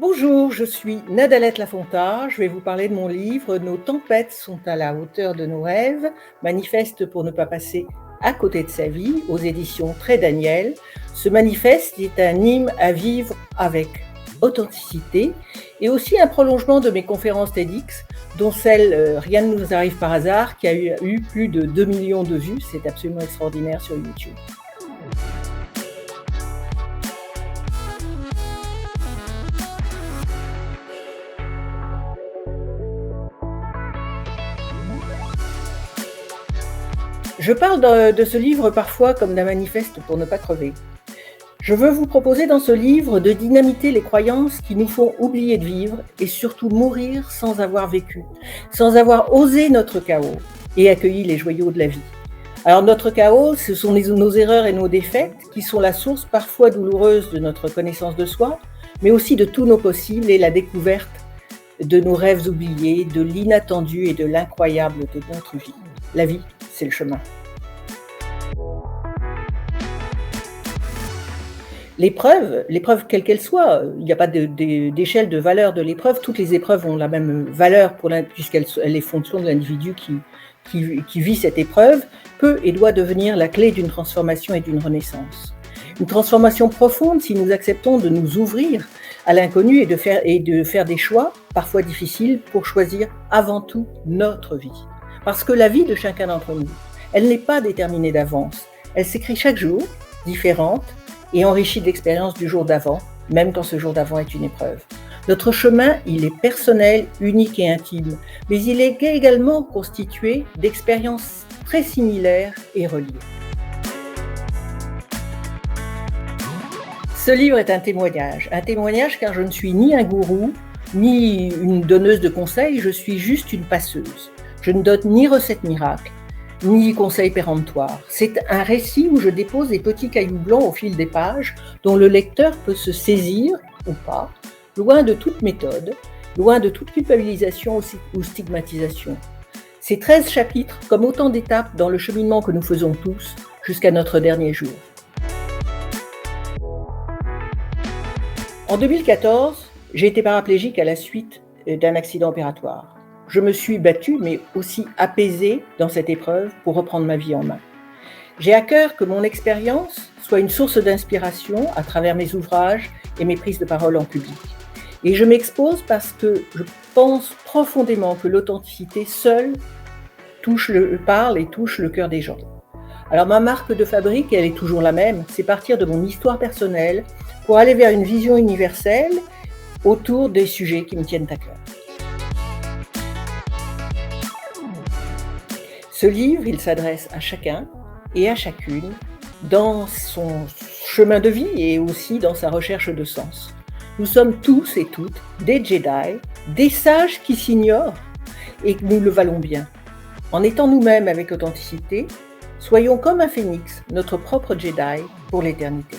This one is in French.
Bonjour, je suis Nadalette Lafonta. Je vais vous parler de mon livre Nos tempêtes sont à la hauteur de nos rêves, manifeste pour ne pas passer à côté de sa vie, aux éditions Trait Daniel. Ce manifeste est un hymne à vivre avec authenticité et aussi un prolongement de mes conférences TEDx, dont celle Rien ne nous arrive par hasard, qui a eu plus de 2 millions de vues. C'est absolument extraordinaire sur YouTube. Je parle de ce livre parfois comme d'un manifeste pour ne pas crever. Je veux vous proposer dans ce livre de dynamiter les croyances qui nous font oublier de vivre et surtout mourir sans avoir vécu, sans avoir osé notre chaos et accueilli les joyaux de la vie. Alors notre chaos, ce sont nos erreurs et nos défaites qui sont la source parfois douloureuse de notre connaissance de soi, mais aussi de tous nos possibles et la découverte de nos rêves oubliés, de l'inattendu et de l'incroyable de notre vie. La vie, c'est le chemin. L'épreuve quelle qu'elle soit, il n'y a pas d'échelle de valeur de l'épreuve. Toutes les épreuves ont la même valeur puisqu'elle est fonction de l'individu qui vit cette épreuve, peut et doit devenir la clé d'une transformation et d'une renaissance. Une transformation profonde si nous acceptons de nous ouvrir à l'inconnu et de faire des choix, parfois difficiles, pour choisir avant tout notre vie. Parce que la vie de chacun d'entre nous, elle n'est pas déterminée d'avance. Elle s'écrit chaque jour, différente, et enrichie de l'expérience du jour d'avant, même quand ce jour d'avant est une épreuve. Notre chemin, il est personnel, unique et intime, mais il est également constitué d'expériences très similaires et reliées. Ce livre est un témoignage car je ne suis ni un gourou, ni une donneuse de conseils, je suis juste une passeuse. Je ne donne ni recette miracle, ni conseils péremptoires. C'est un récit où je dépose des petits cailloux blancs au fil des pages, dont le lecteur peut se saisir, ou pas, loin de toute méthode, loin de toute culpabilisation ou stigmatisation. Ces 13 chapitres, comme autant d'étapes dans le cheminement que nous faisons tous, jusqu'à notre dernier jour. En 2014, j'ai été paraplégique à la suite d'un accident opératoire. Je me suis battue, mais aussi apaisée dans cette épreuve pour reprendre ma vie en main. J'ai à cœur que mon expérience soit une source d'inspiration à travers mes ouvrages et mes prises de parole en public. Et je m'expose parce que je pense profondément que l'authenticité seule parle et touche le cœur des gens. Alors ma marque de fabrique, elle est toujours la même, c'est partir de mon histoire personnelle pour aller vers une vision universelle autour des sujets qui me tiennent à cœur. Ce livre, il s'adresse à chacun et à chacune dans son chemin de vie et aussi dans sa recherche de sens. Nous sommes tous et toutes des Jedi, des sages qui s'ignorent et nous le valons bien. En étant nous-mêmes avec authenticité, soyons comme un phénix, notre propre Jedi pour l'éternité.